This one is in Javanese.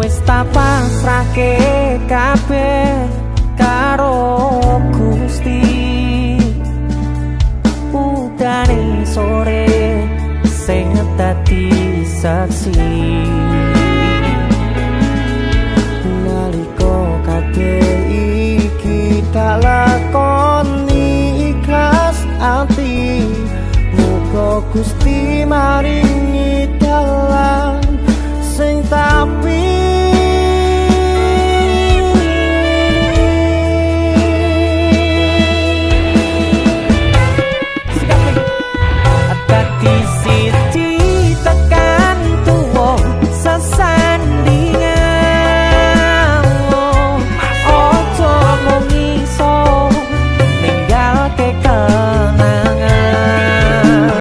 Wis tak pasrahke kabeh karo Gusti. Udane sore sing dadi saksi nalika kabeh iki tak lakoni ikhlas ati. Muga Gusti maringi dalan sing tapi